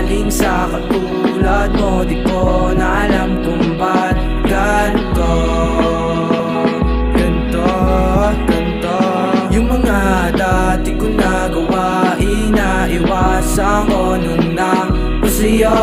humaling sa katulad mo. Di ko na alam kung ba't ganto. Yung mga dati ko nagawa, inaiwasan ko nung sa'yo.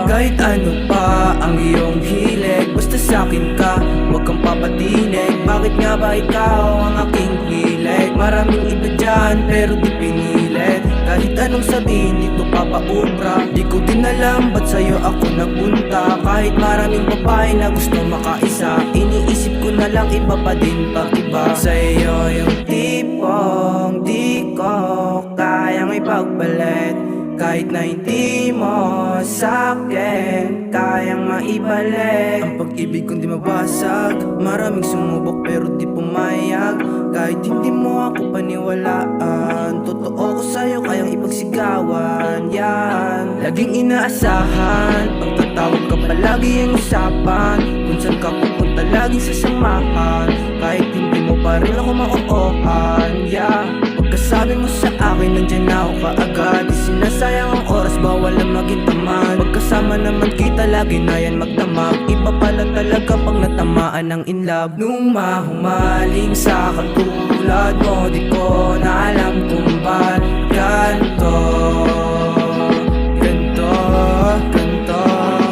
Kahit ano pa ang iyong hilig, basta sa'kin ka, huwag kang papatinig. Bakit nga ba ikaw ang aking hilig? Maraming iba dyan pero di pinilit. Kahit anong sabihin dito papaubra, di ko din alam ba't sa'yo ako napunta. Kahit maraming babae na gusto makaisa, iniisip ko na lang iba pa din pag iba. Sa'yo yung tipong di ko kayang ipagpalit. Kahit na hindi mo sa'kin kayang maibalik. Ang pag-ibig kong di mabasag, maraming sumubok pero di pumayag. Kahit hindi mo ako paniwalaan, totoo ko sa'yo kayang ipagsigawan. Yan, laging inaasahan, pagtatawag ka palagi ang usapan. Kung saan ka pupunta laging sasamahan. Kahit hindi mo pa rin ako ma-oohan. Yeah, pagkasabi mo sa akin nandyan ako kaagad. Di sinasayang ang oras, bawal na maging tamad. Pagkasama naman kita lagi na yan magdamag. Iba pala talaga pag natamaan ng inlove. Nung mahumaling sa katulad mo, di ko na alam kung ba't ganto.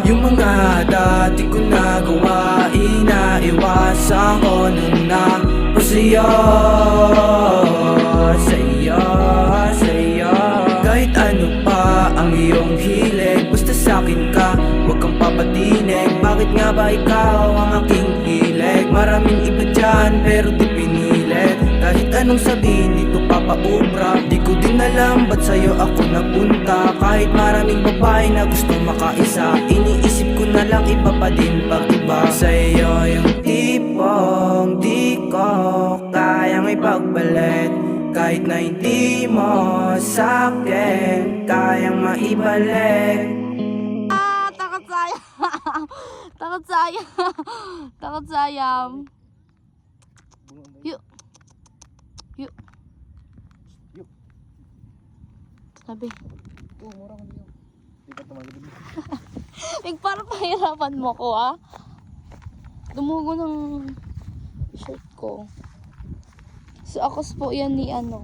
Yung mga dati ko nagawa, inaiwasan ko nung sa'yo. Kahit ano pa ang iyong hilig, basta sa'kin ka, huwag kang papatinig. Bakit nga ba ikaw ang aking hilig? Maraming iba dyan pero di pinilit. Kahit anong sabihin dito papaubra, di ko din alam ba't sa'yo ako napunta. Kahit maraming babae na gusto makaisa, iniisip ko na lang iba pa din pag iba. Sa'yo yung tipong di ko kayang ipagpalit. Kahit na hindi mo sa'kin kayang maibalik. Takot sayang. Takot sayang. Takot sayang. Yuk. Yuk. Yuk. Sabi. Oo, mura ka niyo. Di ka tumagod din. Parang pahirapan mo ko, ah. Dumugo ng shirt ko. So, ako po yan ni ano.